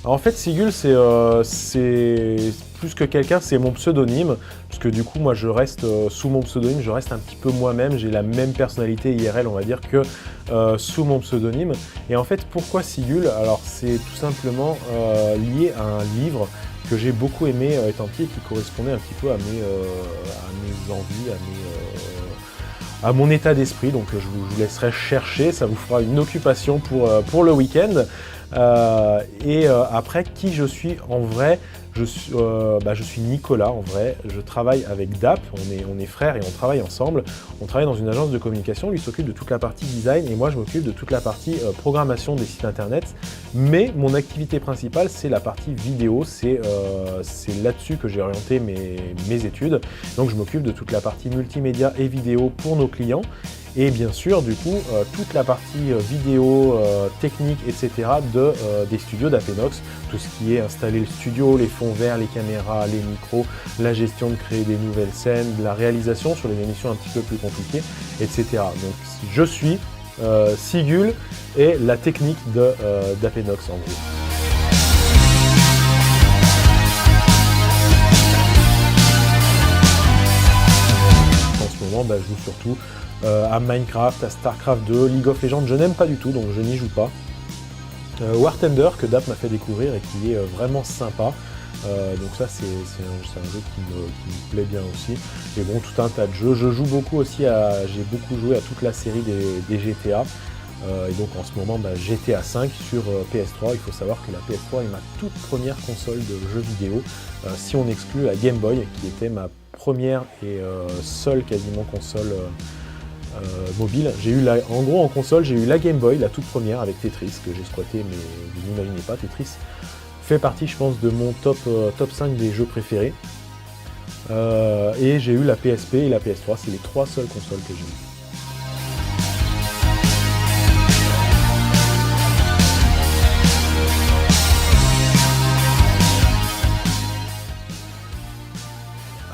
Alors, en fait, Sigul, c'est plus que quelqu'un, c'est mon pseudonyme, parce que du coup, moi, je reste sous mon pseudonyme, je reste un petit peu moi-même, j'ai la même personnalité IRL, on va dire, que sous mon pseudonyme. Et en fait, pourquoi Sigul? Alors, c'est tout simplement lié à un livre que j'ai beaucoup aimé étant petit et qui correspondait un petit peu à mes envies, à mon état d'esprit. Donc je vous laisserai chercher, ça vous fera une occupation pour le week-end. Après, qui je suis en vrai? Je suis Nicolas en vrai, je travaille avec DAP, on est frères et on travaille ensemble. On travaille dans une agence de communication, lui s'occupe de toute la partie design et moi je m'occupe de toute la partie programmation des sites internet. Mais mon activité principale c'est la partie vidéo, c'est là-dessus que j'ai orienté mes études. Donc je m'occupe de toute la partie multimédia et vidéo pour nos clients. Et bien sûr, du coup, toute la partie vidéo, technique, etc. des studios d'Apenox, tout ce qui est installer le studio, les fonds verts, les caméras, les micros, la gestion de créer des nouvelles scènes, la réalisation sur les émissions un petit peu plus compliquées, etc. Donc je suis Sigul et la technique d'Apenox en gros. En ce moment, je joue surtout à Minecraft, à Starcraft 2, League of Legends, je n'aime pas du tout, donc je n'y joue pas. War Thunder, que DAP m'a fait découvrir et qui est vraiment sympa. Donc ça, c'est un jeu qui me plaît bien aussi. Et bon, tout un tas de jeux. Je joue beaucoup aussi j'ai beaucoup joué à toute la série des GTA. Et donc en ce moment, GTA 5 sur PS3. Il faut savoir que la PS3 est ma toute première console de jeux vidéo. Si on exclut la Game Boy, qui était ma première et seule quasiment console mobile. En gros en console, j'ai eu la Game Boy, la toute première avec Tetris, que j'ai squatté, mais vous n'imaginez pas, Tetris fait partie, je pense, de mon top 5 des jeux préférés. Et j'ai eu la PSP et la PS3, c'est les 3 seules consoles que j'ai eues.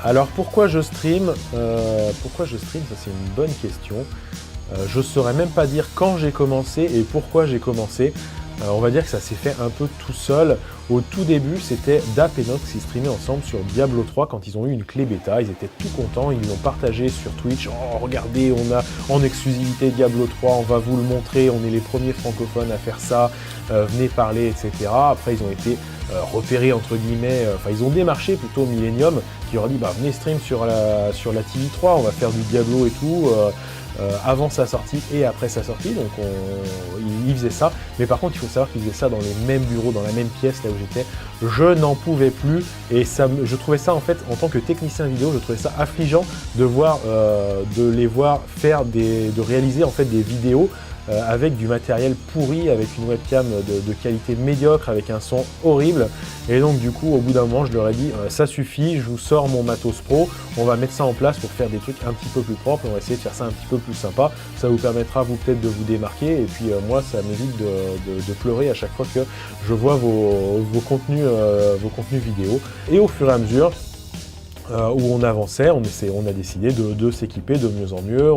Alors pourquoi je stream? Ça c'est une bonne question. Je ne saurais même pas dire quand j'ai commencé et pourquoi j'ai commencé. On va dire que ça s'est fait un peu tout seul. Au tout début, c'était DAP et Nox qui streamaient ensemble sur Diablo 3 quand ils ont eu une clé bêta. Ils étaient tout contents, ils l'ont partagé sur Twitch. Oh, regardez, on a en exclusivité Diablo 3, on va vous le montrer, on est les premiers francophones à faire ça, venez parler, etc. Après, ils ont été repérés, entre guillemets, ils ont démarché plutôt Millennium, qui leur a dit, venez stream sur la TV3, on va faire du Diablo et tout. Avant sa sortie et après sa sortie, donc il faisait ça, mais par contre il faut savoir qu'il faisait ça dans les mêmes bureaux, dans la même pièce là où j'étais. Je n'en pouvais plus et je trouvais ça en fait, en tant que technicien vidéo, je trouvais ça affligeant de les voir faire de réaliser en fait des vidéos avec du matériel pourri, avec une webcam de qualité médiocre, avec un son horrible. Et donc du coup, au bout d'un moment, je leur ai dit ça suffit, je vous sors mon matos pro, on va mettre ça en place pour faire des trucs un petit peu plus propres, on va essayer de faire ça un petit peu plus sympa. Ça vous permettra vous peut-être de vous démarquer et puis moi, ça m'évite de pleurer à chaque fois que je vois vos contenus vidéo. Et au fur et à mesure où on avançait, on a décidé de s'équiper de mieux en mieux.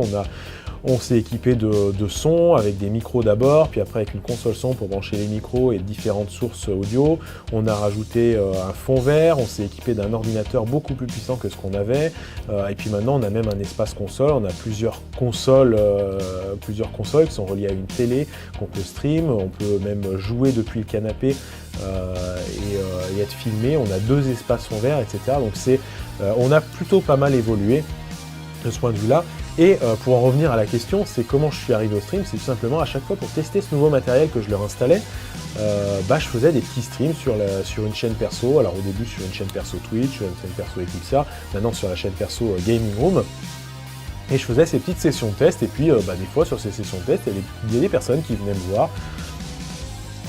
On s'est équipé de sons avec des micros d'abord, puis après avec une console son pour brancher les micros et différentes sources audio. On a rajouté un fond vert, on s'est équipé d'un ordinateur beaucoup plus puissant que ce qu'on avait. Et puis maintenant, on a même un espace console. On a plusieurs consoles qui sont reliées à une télé qu'on peut stream. On peut même jouer depuis le canapé et être filmé. On a 2 espaces fond vert, etc. Donc on a plutôt pas mal évolué de ce point de vue-là. Et pour en revenir à la question, c'est comment je suis arrivé au stream, c'est tout simplement à chaque fois pour tester ce nouveau matériel que je leur installais, je faisais des petits streams sur une chaîne perso, alors au début sur une chaîne perso Twitch, sur une chaîne perso Eclipsa, maintenant sur la chaîne perso Gaming Room, et je faisais ces petites sessions de test, et puis des fois sur ces sessions de test, il y a des personnes qui venaient me voir,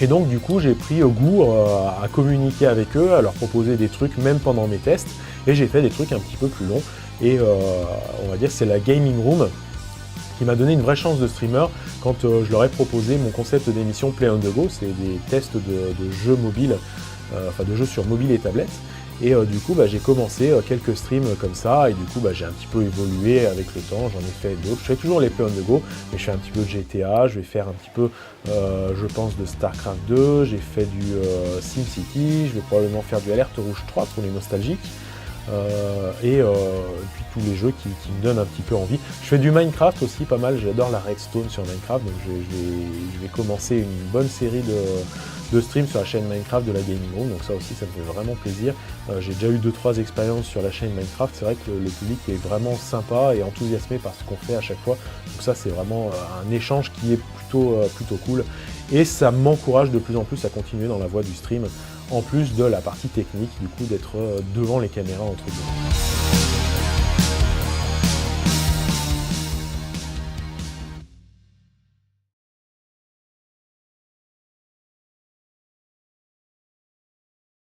et donc du coup j'ai pris goût à communiquer avec eux, à leur proposer des trucs même pendant mes tests, et j'ai fait des trucs un petit peu plus longs. Et on va dire que c'est la Gaming Room qui m'a donné une vraie chance de streamer quand je leur ai proposé mon concept d'émission Play on the Go, c'est des tests de jeux mobiles, de jeux sur mobile et tablette. Et du coup, j'ai commencé quelques streams comme ça, et du coup, j'ai un petit peu évolué avec le temps, j'en ai fait d'autres. Je fais toujours les Play on the Go, mais je fais un petit peu de GTA, je vais faire un petit peu, je pense, de StarCraft 2, j'ai fait du SimCity, je vais probablement faire du Alerte Rouge 3 pour les nostalgiques. Et puis tous les jeux qui me donnent un petit peu envie. Je fais du Minecraft aussi pas mal, j'adore la redstone sur Minecraft, donc je vais commencer une bonne série de streams sur la chaîne Minecraft de la Gaming Room, donc ça aussi ça me fait vraiment plaisir. J'ai déjà eu 2-3 expériences sur la chaîne Minecraft, c'est vrai que le public est vraiment sympa et enthousiasmé par ce qu'on fait à chaque fois, donc ça c'est vraiment un échange qui est plutôt cool, et ça m'encourage de plus en plus à continuer dans la voie du stream, en plus de la partie technique, du coup d'être devant les caméras entre guillemets.